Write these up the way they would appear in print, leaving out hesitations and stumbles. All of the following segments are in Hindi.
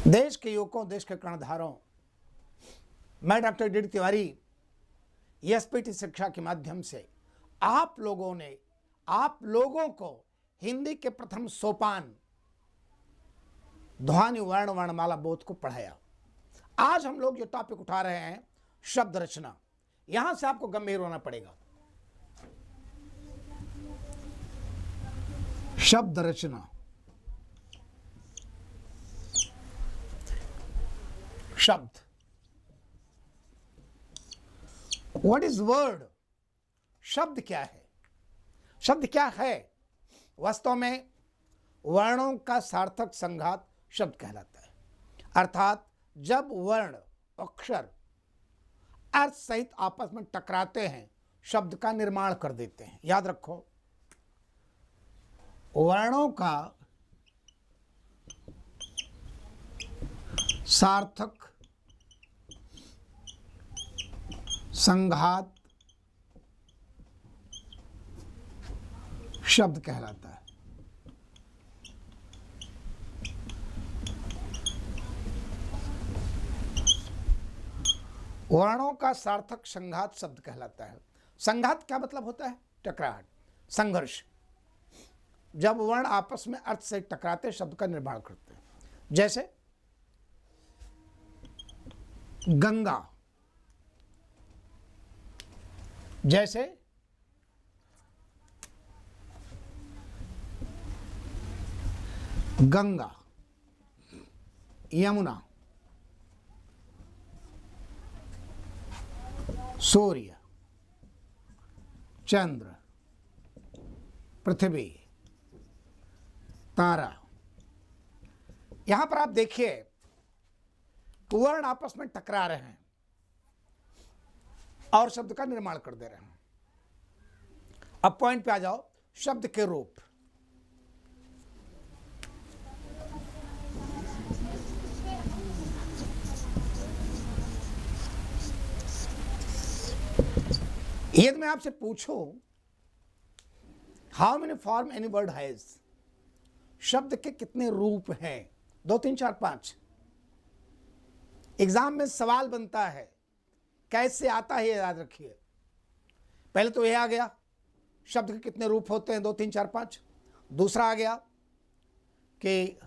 देश के युवकों, देश के कर्णधारों, मैं डॉक्टर डी तिवारी एसपीटी शिक्षा के माध्यम से आप लोगों को हिंदी के प्रथम सोपान ध्वनि वर्ण वर्णमाला बोध को पढ़ाया। आज हम लोग जो टॉपिक उठा रहे हैं शब्द रचना, यहां से आपको गंभीर होना पड़ेगा। शब्द रचना, शब्द, व्हाट इज वर्ड? शब्द क्या है? शब्द क्या है? वास्तव में वर्णों का सार्थक संघात शब्द कहलाता है। अर्थात जब वर्ण अक्षर अर्थ सहित आपस में टकराते हैं, शब्द का निर्माण कर देते हैं। याद रखो, वर्णों का सार्थक संघात शब्द कहलाता है। वर्णों का सार्थक संघात शब्द कहलाता है। संघात क्या मतलब होता है? टकराहट, संघर्ष। जब वर्ण आपस में अर्थ से टकराते शब्द का निर्माण करते हैं। जैसे गंगा, जैसे गंगा, यमुना, सूर्य, चंद्र, पृथ्वी, तारा। यहां पर आप देखिए वर्ण आपस में टकरा रहे हैं और शब्द का निर्माण कर दे रहे हैं। अब पॉइंट पे आ जाओ, शब्द के रूप। यदि मैं आपसे पूछूं how many form any word has, शब्द के कितने रूप हैं? 2, 3, 4, 5। एग्जाम में सवाल बनता है, कैसे आता है याद रखिए। पहले तो यह आ गया शब्द के कितने रूप होते हैं, 2, 3, 4, 5। दूसरा आ गया कि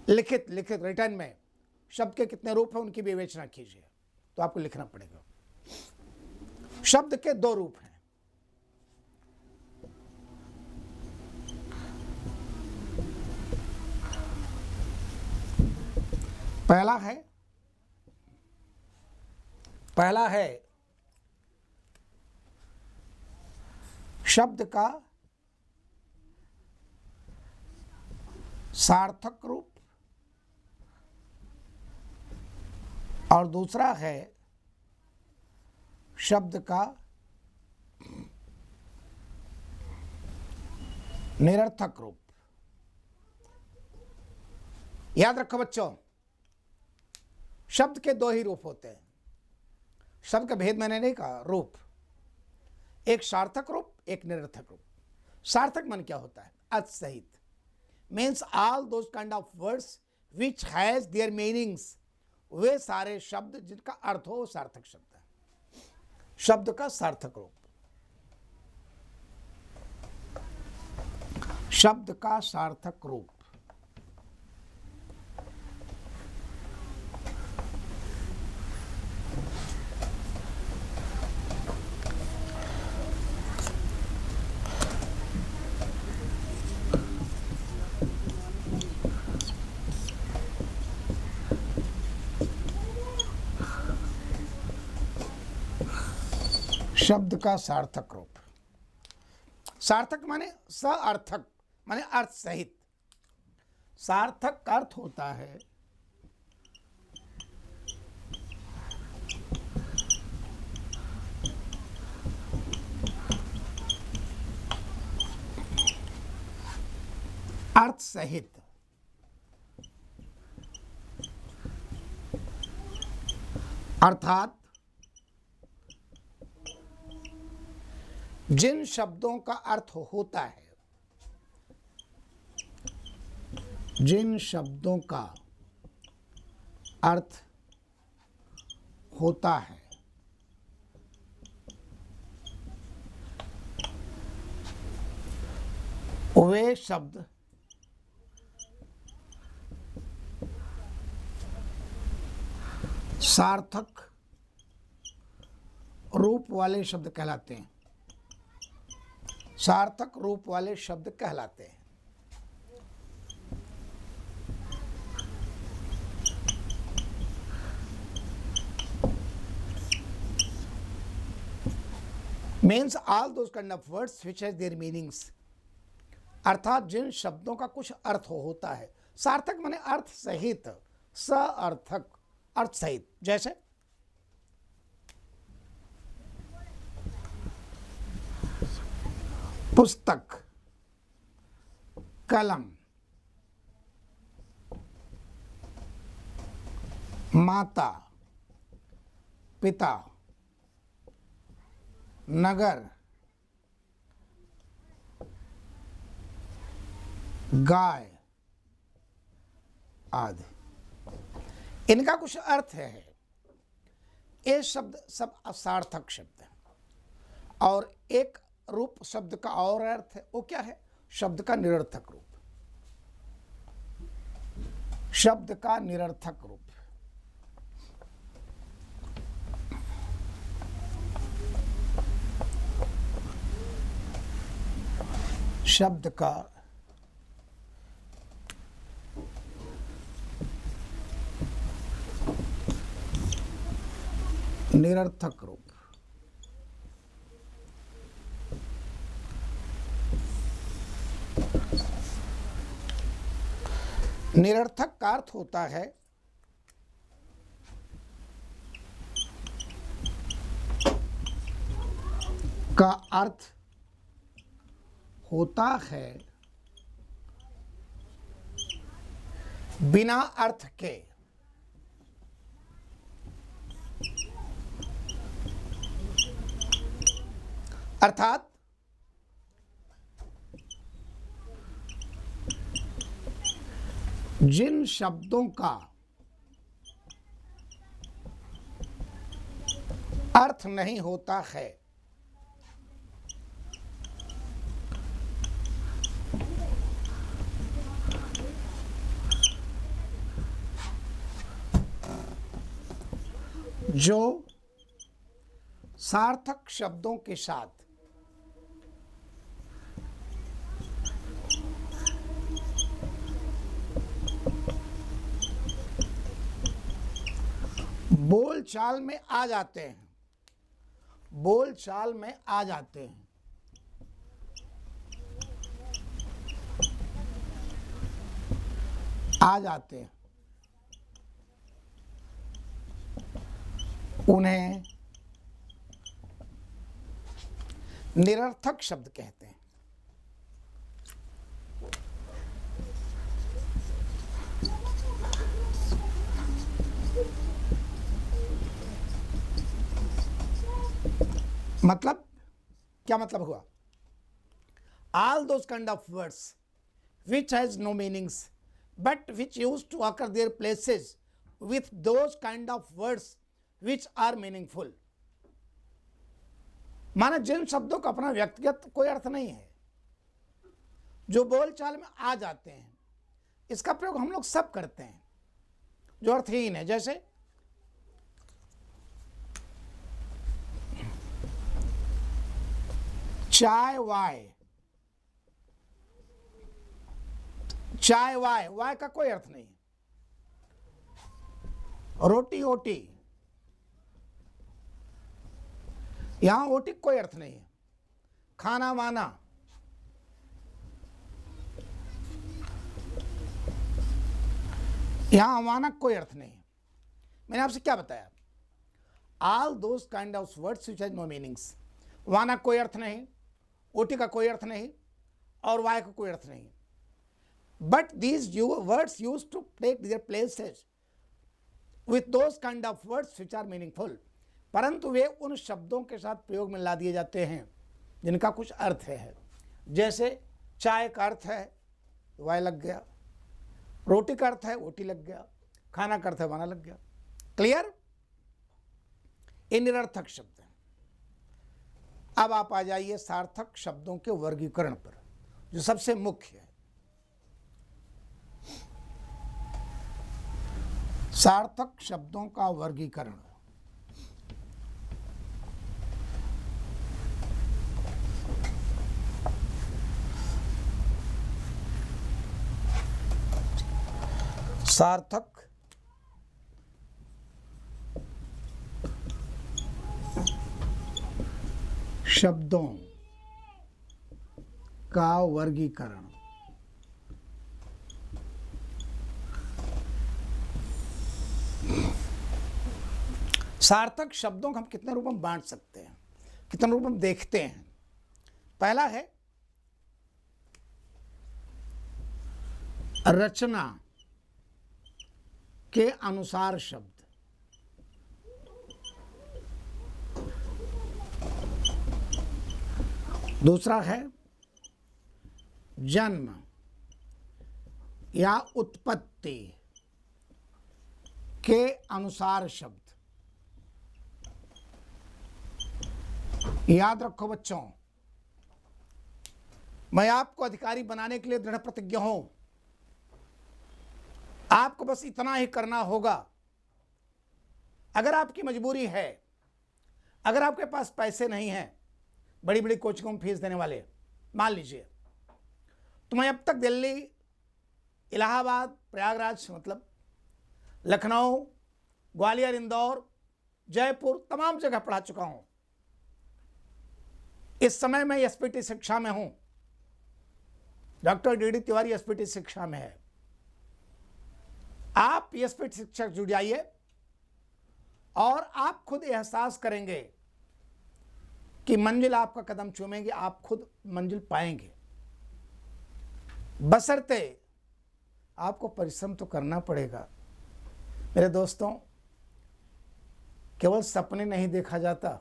लिखित रिटर्न में शब्द के कितने रूप हैं उनकी विवेचना कीजिए। तो आपको लिखना पड़ेगा। शब्द के 2 रूप हैं। पहला है शब्द का सार्थक रूप और दूसरा है शब्द का निरर्थक रूप। याद रखो बच्चों, शब्द के 2 ही रूप होते हैं। शब्द का भेद मैंने नहीं कहा, रूप। एक सार्थक रूप, एक निरर्थक रूप। सार्थक मन क्या होता है? अर्थ सहित, means all those kind of words which has their meanings. वे सारे शब्द जिनका अर्थ हो वो सार्थक शब्द है। शब्द का सार्थक रूप, शब्द का सार्थक रूप। शब्द का सार्थक रूप। सार्थक माने सार्थक माने अर्थ सहित। सार्थक का अर्थ होता है अर्थ सहित। अर्थात जिन शब्दों का अर्थ होता है, जिन शब्दों का अर्थ होता है। वे शब्द सार्थक रूप वाले शब्द कहलाते हैं। सार्थक रूप वाले शब्द कहलाते हैं। Means all those kind of words which has their meanings, अर्थात जिन शब्दों का कुछ अर्थ होता है। सार्थक माने अर्थ सहित, सार्थक अर्थ सहित। जैसे पुस्तक, कलम, माता, पिता, नगर, गाय आदि, इनका कुछ अर्थ है। ये शब्द सब असार्थक शब्द है। और एक रूप शब्द का और अर्थ है, वो क्या है? शब्द का निरर्थक रूप। शब्द का निरर्थक रूप। शब्द का निरर्थक रूप। निरर्थक का अर्थ होता है का अर्थ होता है बिना अर्थ के। अर्थात जिन शब्दों का अर्थ नहीं होता है, जो सार्थक शब्दों के साथ बोलचाल में आ जाते हैं, बोलचाल में आ जाते हैं, आ जाते हैं, उन्हें निरर्थक शब्द कहते हैं। मतलब क्या मतलब हुआ? All those kind of words which has no meanings but which used to occur their places with those kind of words which are meaningful। माना जिन शब्दों का अपना व्यक्तिगत कोई अर्थ नहीं है, जो बोलचाल में आ जाते हैं, इसका प्रयोग हम लोग सब करते हैं, जो अर्थहीन है। जैसे चाय वाय, चाय वाय, वाय का कोई अर्थ नहीं। रोटी ओटी, यहां ओटी कोई अर्थ नहीं है। खाना वाना, यहां वाना कोई अर्थ नहीं है। मैंने आपसे क्या बताया? All those kind of words which has no meanings. वाना कोई अर्थ नहीं, ओटी का कोई अर्थ नहीं, और वाय का कोई अर्थ नहीं। But these words use to take their places with those kind of words which are meaningful. परंतु वे उन शब्दों के साथ प्रयोग में ला दिए जाते हैं जिनका कुछ अर्थ है। जैसे चाय का अर्थ है, वाय लग गया। रोटी का अर्थ है, ओटी लग गया। खाना करते हुए खाना लग गया। क्लियर? ये निरर्थक शब्द है। अब आप आ जाइए सार्थक शब्दों के वर्गीकरण पर, जो सबसे मुख्य है। सार्थक शब्दों का वर्गीकरण। सार्थक शब्दों का वर्गीकरण। सार्थक शब्दों को हम कितने रूप में बांट सकते हैं, कितने रूप में देखते हैं। पहला है रचना के अनुसार शब्द। दूसरा है जन्म या उत्पत्ति के अनुसार शब्द। याद रखो बच्चों, मैं आपको अधिकारी बनाने के लिए दृढ़ प्रतिज्ञ हूं। आपको बस इतना ही करना होगा। अगर आपकी मजबूरी है, अगर आपके पास पैसे नहीं हैं बड़ी बड़ी कोचिंगों में फीस देने वाले, मान लीजिए, तो मैं अब तक दिल्ली, इलाहाबाद, प्रयागराज मतलब लखनऊ, ग्वालियर, इंदौर, जयपुर, तमाम जगह पढ़ा चुका हूं। इस समय मैं एसपीटी शिक्षा में हूं। डॉक्टर डी तिवारी एसपीटी शिक्षा में है। आप एसपीटी शिक्षक जुड़ जाइए और आप खुद एहसास करेंगे कि मंजिल आपका कदम चूमेगी, आप खुद मंजिल पाएंगे। बशर्ते आपको परिश्रम तो करना पड़ेगा। मेरे दोस्तों, केवल सपने नहीं देखा जाता।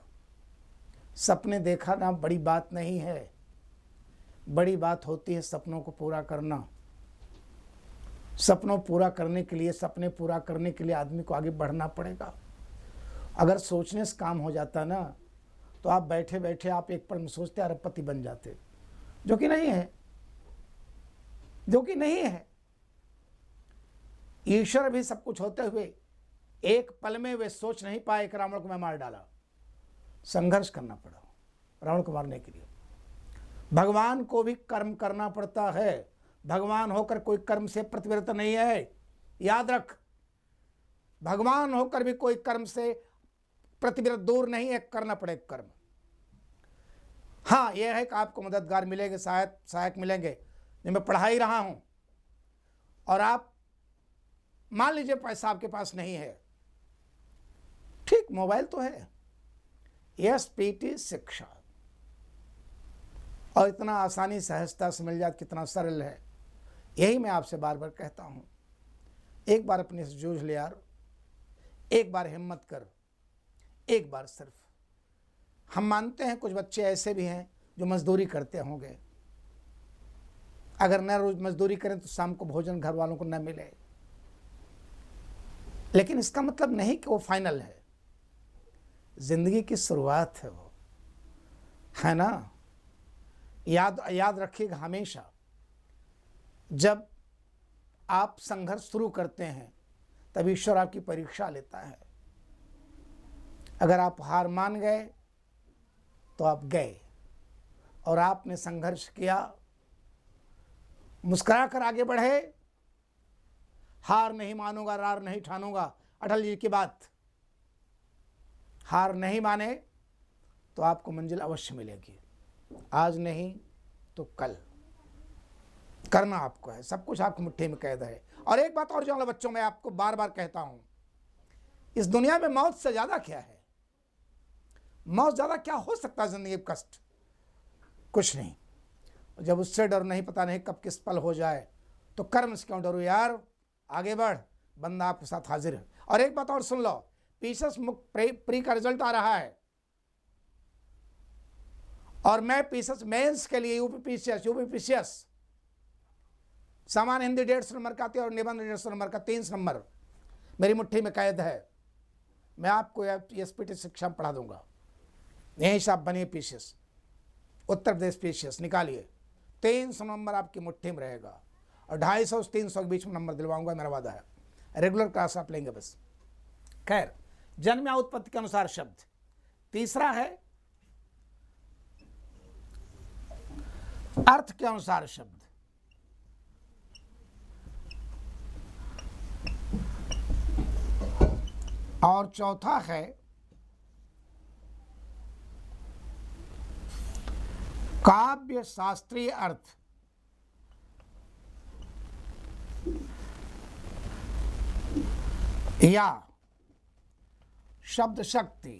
सपने देखा ना बड़ी बात नहीं है, बड़ी बात होती है सपनों को पूरा करना। सपनों पूरा करने के लिए, सपने पूरा करने के लिए आदमी को आगे बढ़ना पड़ेगा। अगर सोचने से काम हो जाता ना, तो आप बैठे बैठे आप एक पल में सोचते अरबपति बन जाते, जो कि नहीं है, जो कि नहीं है। ईश्वर भी सब कुछ होते हुए एक पल में वे सोच नहीं पाए कि रावण को मैं मार डाला। संघर्ष करना पड़ा रावण को मारने के लिए। भगवान को भी कर्म करना पड़ता है। भगवान होकर कोई कर्म से प्रतिविरत नहीं है। याद रख, भगवान होकर भी कोई कर्म से प्रतिविरत दूर नहीं है। करना पड़े कर्म। हाँ, यह है कि आपको मददगार मिलेंगे, सहायक मिलेंगे। मैं पढ़ा ही रहा हूं और आप मान लीजिए पैसा आपके पास नहीं है, ठीक, मोबाइल तो है, एसपीटी शिक्षा, और इतना आसानी सहजता से मिल जाए, कितना सरल है। यही मैं आपसे बार बार कहता हूं, एक बार अपने से जूझ ले यार, एक बार हिम्मत कर, एक बार सिर्फ। हम मानते हैं कुछ बच्चे ऐसे भी हैं जो मजदूरी करते होंगे। अगर न रोज मजदूरी करें तो शाम को भोजन घर वालों को न मिले, लेकिन इसका मतलब नहीं कि वो फाइनल है। जिंदगी की शुरुआत है वो, है ना। याद रखिएगा हमेशा, जब आप संघर्ष शुरू करते हैं तब ईश्वर आपकी परीक्षा लेता है। अगर आप हार मान गए तो आप गए, और आपने संघर्ष किया, मुस्कुरा कर आगे बढ़े। हार नहीं मानूंगा, रार नहीं ठानूंगा, अटल जी की बात। हार नहीं माने तो आपको मंजिल अवश्य मिलेगी। आज नहीं तो कल करना आपको है। सब कुछ आपको मुट्ठी में कैद है। और एक बात और जान लो बच्चों, मैं आपको बार बार कहता हूं, इस दुनिया में मौत से ज्यादा क्या है? मौत ज्यादा क्या हो सकता है? जिंदगी में कष्ट कुछ नहीं। जब उससे डर नहीं, पता नहीं कब किस पल हो जाए, तो कर्म से क्यों डरो यार, आगे बढ़, बंदा आपके साथ हाजिर है। और एक बात और सुन लो, पीसीएस प्री का रिजल्ट आ रहा है, और मैं पीसीएस मेंस के लिए यूपीपीसीएस सामान्य हिंदी 150 नंबर का आती है और निबंध 150 नंबर का 3 नंबर मेरी मुट्ठी में कैद है, मैं आपको एसपीटी शिक्षा में पढ़ा दूंगा। यहीं से आप बनिए पीसीएस, उत्तर प्रदेश पीसीएस निकालिए, 300 नंबर आपकी मुट्ठी में रहेगा और 250 से 300 के बीच में नंबर दिलवाऊंगा, मेरा वादा है। रेगुलर क्लास आप लेंगे बस। खैर, जन्म या उत्पत्ति के अनुसार शब्द। तीसरा है अर्थ के अनुसार शब्द। और चौथा है काव्य शास्त्रीय अर्थ या शब्द शक्ति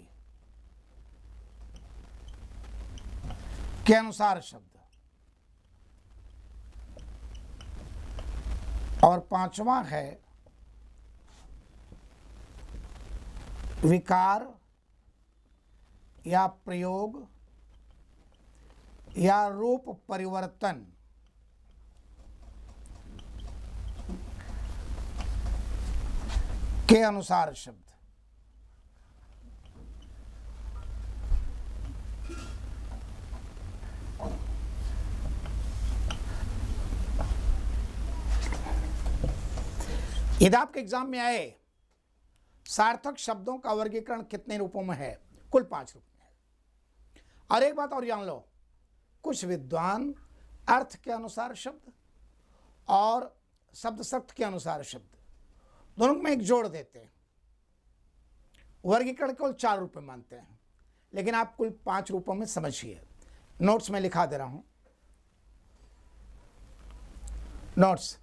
के अनुसार शब्द। और पांचवा है विकार या प्रयोग या रूप परिवर्तन के अनुसार शब्द। यदि आपके एग्जाम में आए सार्थक शब्दों का वर्गीकरण कितने रूपों में है, कुल 5 रूप में है। और एक बात और जान लो, कुछ विद्वान अर्थ के अनुसार शब्द और शब्द शक्ति के अनुसार शब्द दोनों में एक जोड़ देते हैं। वर्गीकरण केवल 4 रूप में मानते हैं, लेकिन आप कुल 5 रूपों में समझिए। नोट्स में लिखा दे रहा हूं, नोट्स।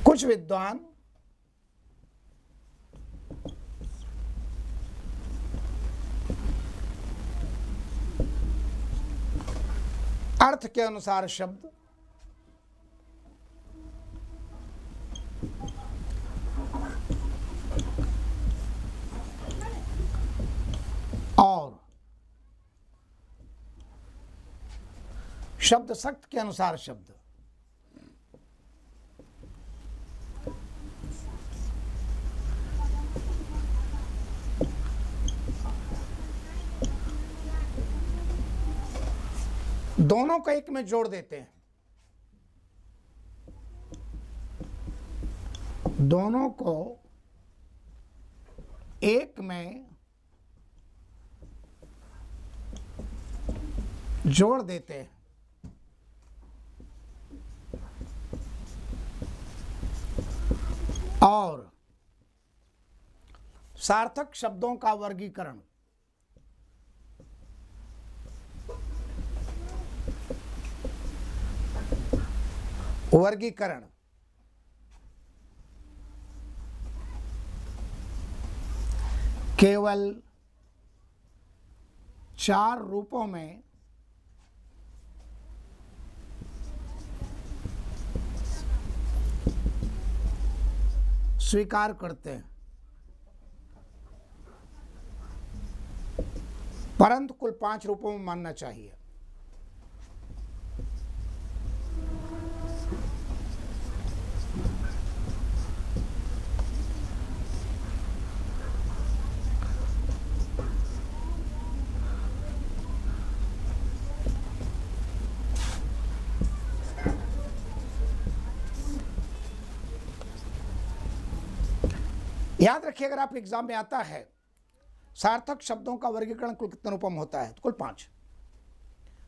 कुछ विद्वान अर्थ के अनुसार शब्द और शब्द शक्ति के अनुसार शब्द दोनों को एक में जोड़ देते हैं। दोनों को एक में जोड़ देते हैं और सार्थक शब्दों का वर्गीकरण केवल 4 रूपों में स्वीकार करते हैं, परंतु कुल 5 रूपों में मानना चाहिए। याद रखिए, अगर आप एग्जाम में आता है सार्थक शब्दों का वर्गीकरण कुल कितने रूपों में होता है, तो कुल 5।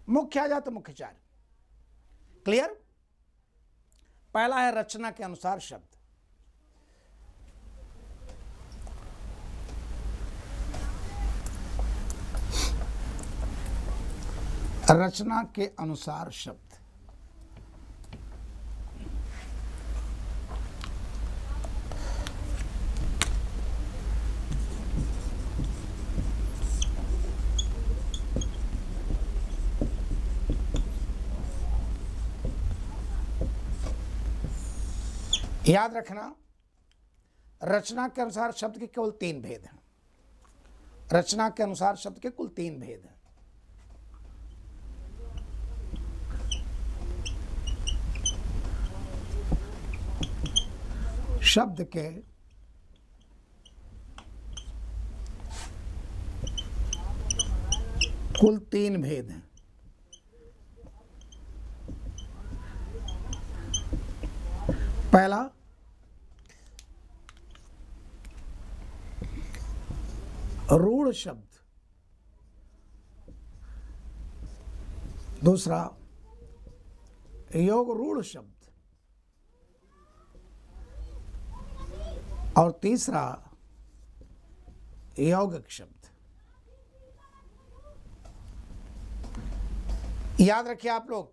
मुख्य आ जाए तो मुख्य 4। क्लियर? पहला है रचना के अनुसार शब्द। रचना के अनुसार शब्द। याद रखना, रचना के अनुसार शब्द के केवल 3 भेद हैं। रचना के अनुसार शब्द के कुल 3 भेद हैं। शब्द के कुल 3 भेद हैं। पहला रूढ़ शब्द, दूसरा योग रूढ़ शब्द, और तीसरा यौगिक शब्द। याद रखिए आप लोग,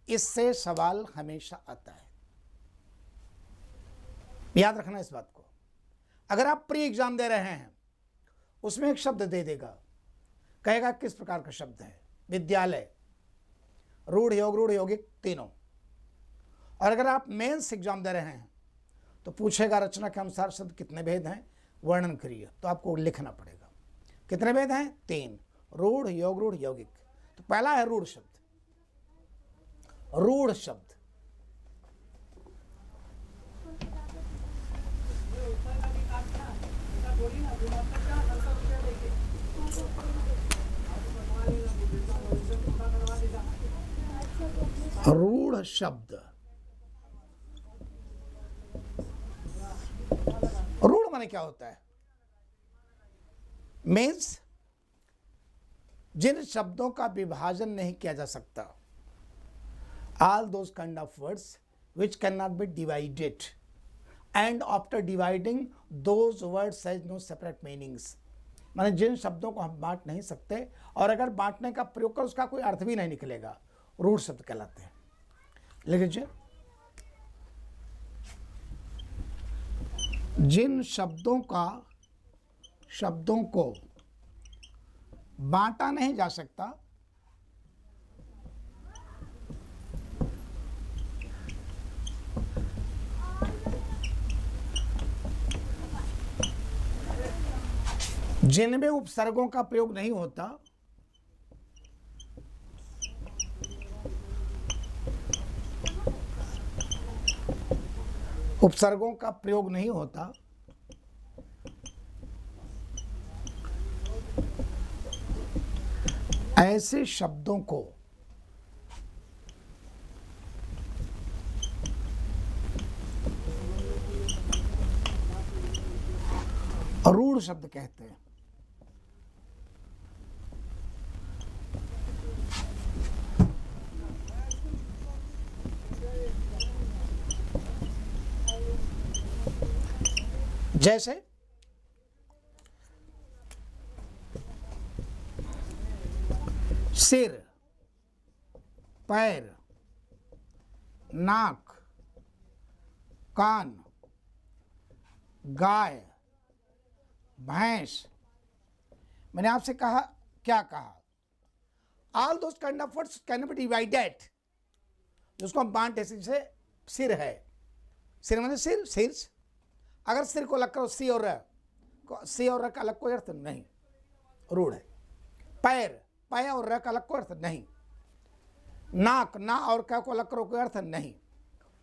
इससे सवाल हमेशा आता है, याद रखना इस बात को। अगर आप प्री एग्जाम दे रहे हैं, उसमें एक शब्द दे देगा, कहेगा किस प्रकार का शब्द है, विद्यालय, रूढ़, योग रूढ़, यौगिक तीनों। और अगर आप मेंस एग्जाम दे रहे हैं तो पूछेगा रचना के अनुसार शब्द कितने भेद हैं, वर्णन करिए। तो आपको लिखना पड़ेगा कितने भेद हैं, 3, रूढ़, योग रूढ़, यौगिक। तो पहला है रूढ़ शब्द। रूढ़ शब्द रूढ़ शब्द, रूढ़ माने क्या होता है, मीन्स जिन शब्दों का विभाजन नहीं किया जा सकता, all those kind of words which cannot be divided, and after dividing those words has no separate meanings। माने जिन शब्दों को हम बांट नहीं सकते, और अगर बांटने का प्रयोग कर उसका कोई अर्थ भी नहीं निकलेगा, रूढ़ शब्द कहलाते हैं। लिख लीजिए, जिन शब्दों को बांटा नहीं जा सकता, जिनमें उपसर्गों का प्रयोग नहीं होता, उपसर्गों का प्रयोग नहीं होता, ऐसे शब्दों को रूढ़ शब्द कहते हैं। जैसे सिर, पैर, नाक, कान, गाय, भैंस। मैंने आपसे कहा, क्या कहा, all those kind of words can be divided, जिसको हम बांट ऐसे, जैसे सिर है, सिर मतलब सिर, शीर्ष। अगर सिर को अलग करो, सी और र का अलग कोई अर्थ नहीं, रूढ़ है। पैर, पै और र का अलग कोई अर्थ नहीं। नाक, ना और का को अलग करो, कोई अर्थ नहीं।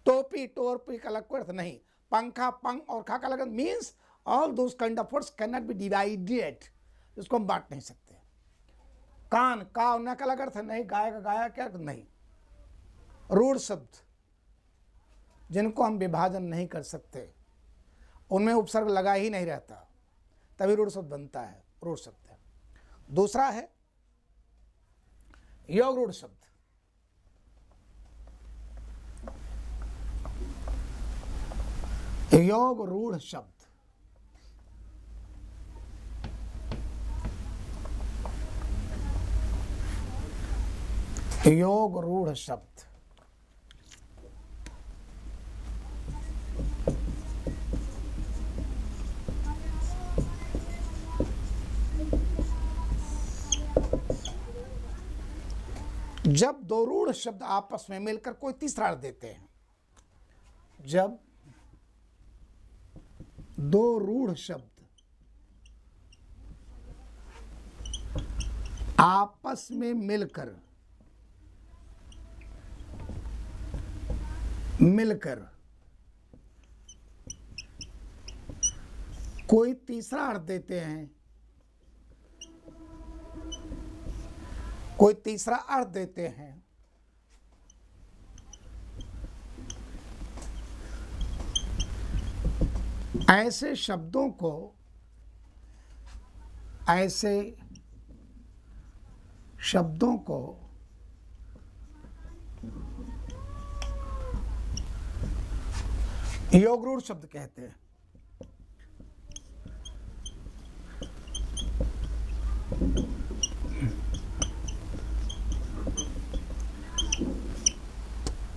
टोपी, टोरपी का अलग कोई अर्थ नहीं। पंखा, पंख और खा का अलग, means all those kind of words can not be divided, इसको हम बांट नहीं सकते। कान, का और ना का अलग अर्थ नहीं, गाय का गाया क्या अर्थ नहीं। रूढ़ शब्द जिनको हम विभाजन नहीं कर सकते, उनमें उपसर्ग लगा ही नहीं रहता, तभी रूढ़ शब्द बनता है, रूढ़ शब्द है। दूसरा है योग रूढ़ शब्द। योग रूढ़ शब्द योग रूढ़ शब्द जब दो रूढ़ शब्द आपस में मिलकर कोई तीसरा अर्थ देते हैं, जब दो रूढ़ शब्द आपस में मिलकर कोई तीसरा अर्थ देते हैं, ऐसे शब्दों को योग रूढ़ शब्द कहते हैं।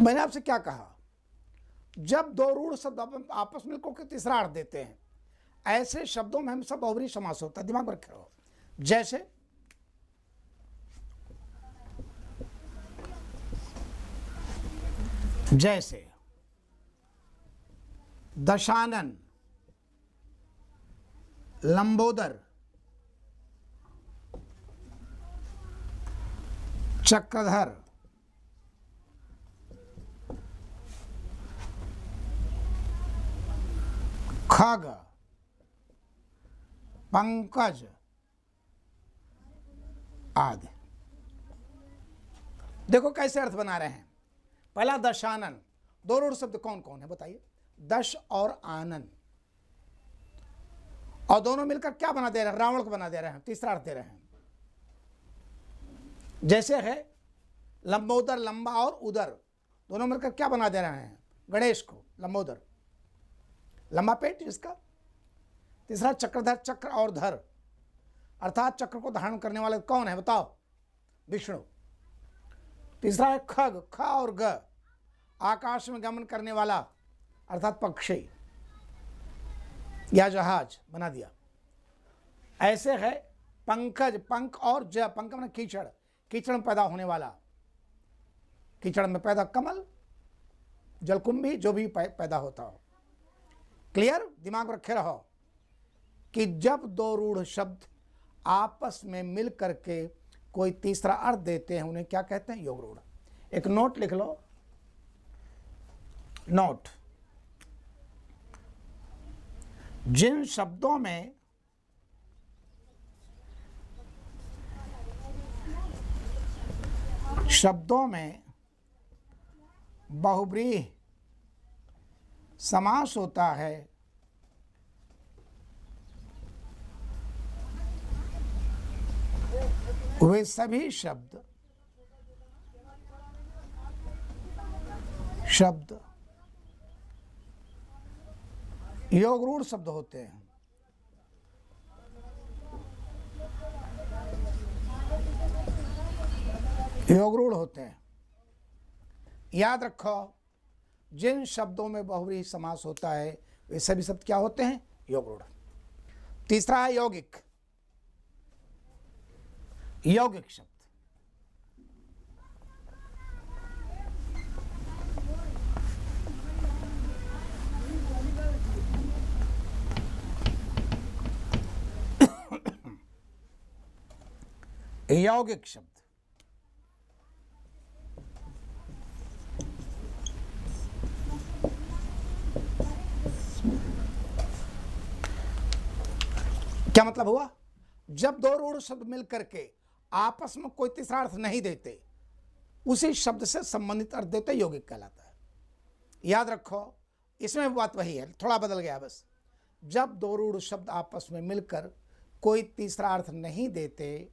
मैंने आपसे क्या कहा, जब दो रूढ़ शब्द आपस में मिलकर तीसरा अर्थ देते हैं, ऐसे शब्दों में हमेशा बहुब्रीहि समास होता है। दिमाग में रखे रहो। जैसे दशानन, लंबोदर, चक्रधर, खग, पंकज आदि। देखो कैसे अर्थ बना रहे हैं। पहला दशानन, दो रूढ़ शब्द कौन कौन है बताइए? दश और आनन, और दोनों मिलकर क्या बना दे रहे हैं? रावण को बना दे रहे हैं, तीसरा अर्थ दे रहे हैं। जैसे है लंबोदर, लंबा और उदर, दोनों मिलकर क्या बना दे रहे हैं? गणेश को लंबोदर, लंबा पेट जिसका। तीसरा चक्रधर, चक्र और धर, अर्थात चक्र को धारण करने वाले कौन है बताओ? विष्णु। तीसरा है खग, ख और ग, आकाश में गमन करने वाला अर्थात पक्षी या जहाज बना दिया। ऐसे है पंकज, पंख और ज, पंख में कीचड़, कीचड़ में पैदा होने वाला, कीचड़ में पैदा कमल, जलकुंभी, जो भी पैदा होता हो। क्लियर? दिमाग रखे रहो कि जब दो रूढ़ शब्द आपस में मिल करके कोई तीसरा अर्थ देते हैं, उन्हें क्या कहते हैं? योग रूढ़। एक नोट लिख लो, नोट। जिन शब्दों में बहुब्रीहि समास होता है, वे सभी शब्द योग रूढ़ शब्द होते हैं। योग रूढ़ होते हैं। याद रखो, जिन शब्दों में बहुब्रीहि समास होता है वे सभी शब्द क्या होते हैं? योग रूढ़। तीसरा है यौगिक। यौगिक शब्द, यौगिक शब्द क्या मतलब हुआ? जब दो रूढ़ शब्द मिल करके आपस में कोई तीसरा अर्थ नहीं देते, उसी शब्द से संबंधित अर्थ देते, यौगिक कहलाता है। याद रखो, इसमें बात वही है, थोड़ा बदल गया बस। जब दो रूढ़ शब्द आपस में मिलकर कोई तीसरा अर्थ नहीं देते,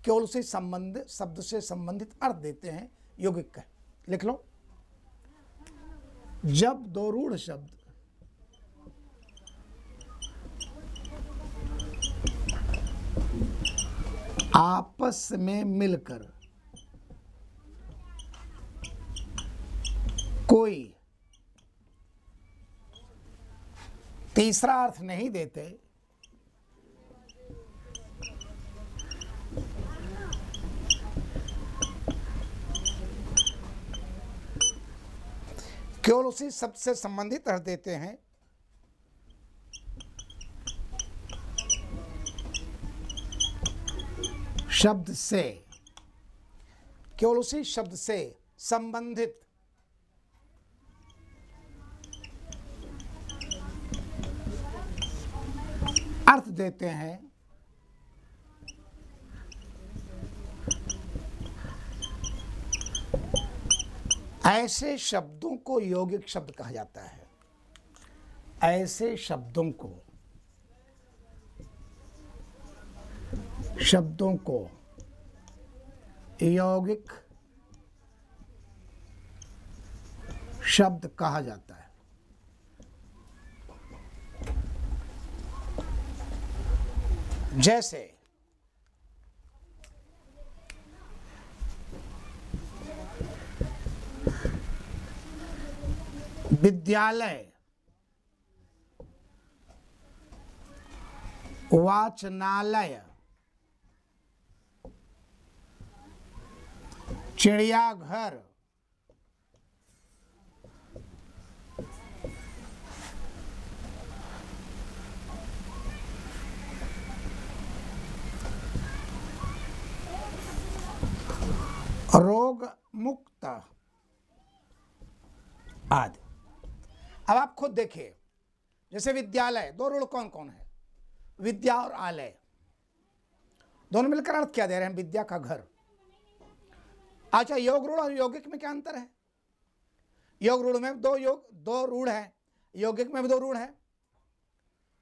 केवल उसी शब्द से संबंधित अर्थ देते हैं, यौगिक का। लिख लो, जब दो रूढ़ शब्द आपस में मिलकर कोई तीसरा अर्थ नहीं देते, केवल उसी शब्द से संबंधित अर्थ देते हैं, शब्द से, केवल उसी शब्द से संबंधित अर्थ देते हैं, ऐसे शब्दों को यौगिक शब्द कहा जाता है। ऐसे शब्दों को यौगिक शब्द कहा जाता है। जैसे विद्यालय, वाचनालय, चिड़ियाघर, रोग मुक्त आदि। अब आप खुद देखिए, जैसे विद्यालय, दो रूढ़ कौन कौन है? विद्या और आलय, दोनों मिलकर अर्थ क्या दे रहे हैं? विद्या का घर। अच्छा, योग रूढ़ और यौगिक में क्या अंतर है? योग रूढ़ में दो रूढ़ है, यौगिक में भी दो रूढ़ है।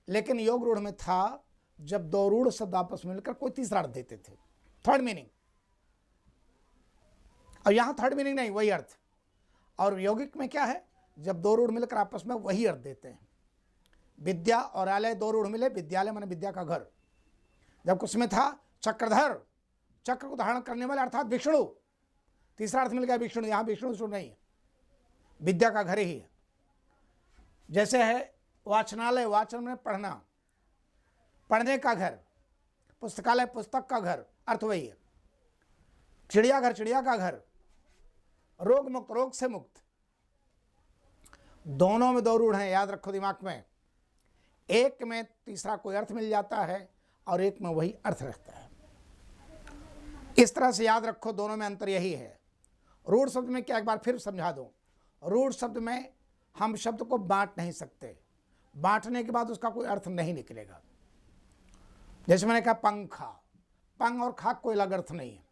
लेकिन योग रूढ़ में था जब दो रूढ़ शब्द आपस में मिलकर कोई तीसरा अर्थ देते थे, थर्ड मीनिंग। और यहां थर्ड मीनिंग नहीं, वही अर्थ। और यौगिक में क्या है? जब दो रूढ़ मिलकर आपस में वही अर्थ देते हैं। विद्या और आलय, दो रूढ़ मिले, विद्यालय माने विद्या का घर। जब कुछ में था चक्रधर, चक्र को धारण करने वाले अर्थात विष्णु, तीसरा अर्थ मिल गया विष्णु। यहां विष्णु नहीं है, विद्या का घर ही है। जैसे है वाचनालय, वाचन में पढ़ना, पढ़ने का घर। पुस्तकालय, पुस्तक का घर, अर्थ वही है। चिड़ियाघर, चिड़िया का घर। रोग मुक्त, रोग से मुक्त। दोनों में दो रूढ़ हैं, याद रखो दिमाग में। एक में तीसरा कोई अर्थ मिल जाता है और एक में वही अर्थ रहता है। इस तरह से याद रखो, दोनों में अंतर यही है। रूढ़ शब्द में क्या, एक बार फिर समझा दूं। रूढ़ शब्द में हम शब्द को बांट नहीं सकते, बांटने के बाद उसका कोई अर्थ नहीं निकलेगा। जैसे मैंने कहा पंखा, पंग और खा कोई अलग अर्थ नहीं है।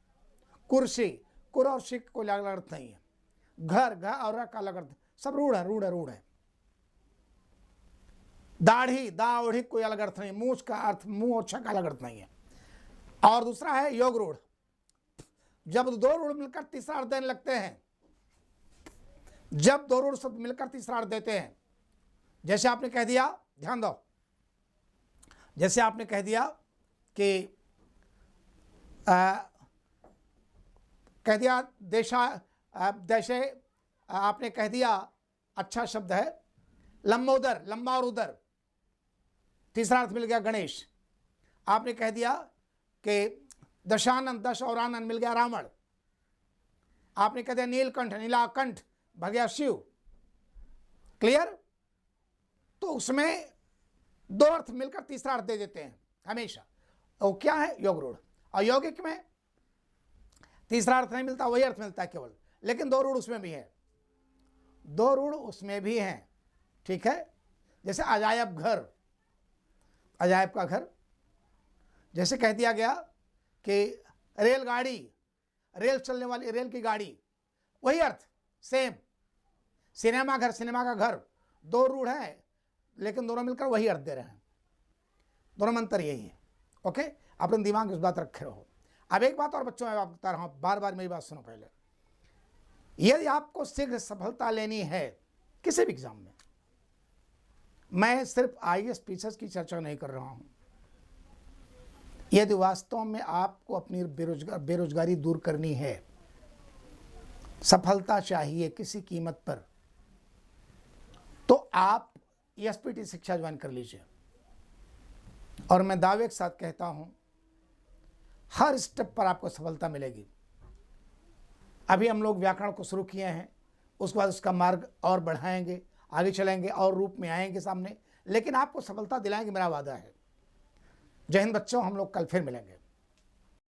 कुर्सी, कुर और शिक कोई अलग अर्थ नहीं है। घर, घ और र का अलग अर्थ, सब रूढ़ है, रूढ़ है, रूढ़ है। दाढ़ी, दाढ़ी कोई अलग अर्थ नहीं। मूछ का अर्थ, मुंह और छ का अलग अर्थ नहीं है। और दूसरा है योग रूढ़। जब दो रूढ़ मिलकर तीसरा अर्थ देने लगते हैं, जब दो रूढ़ शब्द मिलकर तीसरा अर्थ देते हैं, जैसे आपने कह दिया, ध्यान दो, जैसे आपने कह दिया कि कह दिया जैसे आपने कह दिया, अच्छा शब्द है लंबोदर, लंबा और उदर, तीसरा अर्थ मिल गया गणेश। आपने कह दिया कि दशानंद, दश और आनंद मिल गया रावण। आपने कह दिया नीलकंठ, नीलाकंठ भर गया शिव। क्लियर? तो उसमें दो अर्थ मिलकर तीसरा अर्थ दे देते हैं हमेशा। वो क्या है? योग रूढ़। और यौगिक में तीसरा अर्थ नहीं मिलता, वही अर्थ मिलता है केवल। लेकिन दो रूढ़ उसमें भी है, दो रूढ़ उसमें भी हैं। ठीक है? जैसे अजायब घर, अजायब का घर। जैसे कह दिया गया कि रेलगाड़ी, रेल चलने वाली रेल की गाड़ी, वही अर्थ सेम। सिनेमा घर, सिनेमा का घर, दो रूढ़ हैं लेकिन दोनों मिलकर वही अर्थ दे रहे हैं। दोनों में अंतर यही है। ओके, अपने दिमाग में इस बात रखे रहो। अब एक बात और बच्चों, मैं आपको बता रहा हूं, बार बार मेरी बात सुनो पहले। यदि आपको शीघ्र सफलता लेनी है किसी भी एग्जाम में, मैं सिर्फ आईएएस पीसीएस की चर्चा नहीं कर रहा हूं, यदि वास्तव में आपको अपनी बेरोजगारी दूर करनी है, सफलता चाहिए किसी कीमत पर, तो आप एसपीटी शिक्षा ज्वाइन कर लीजिए। और मैं दावे के साथ कहता हूं, हर स्टेप पर आपको सफलता मिलेगी। अभी हम लोग व्याकरण को शुरू किए हैं, उसके बाद उसका मार्ग और बढ़ाएंगे, आगे चलेंगे और रूप में आएंगे सामने, लेकिन आपको सफलता दिलाएंगे, मेरा वादा है। जय हिंद बच्चों, हम लोग कल फिर मिलेंगे।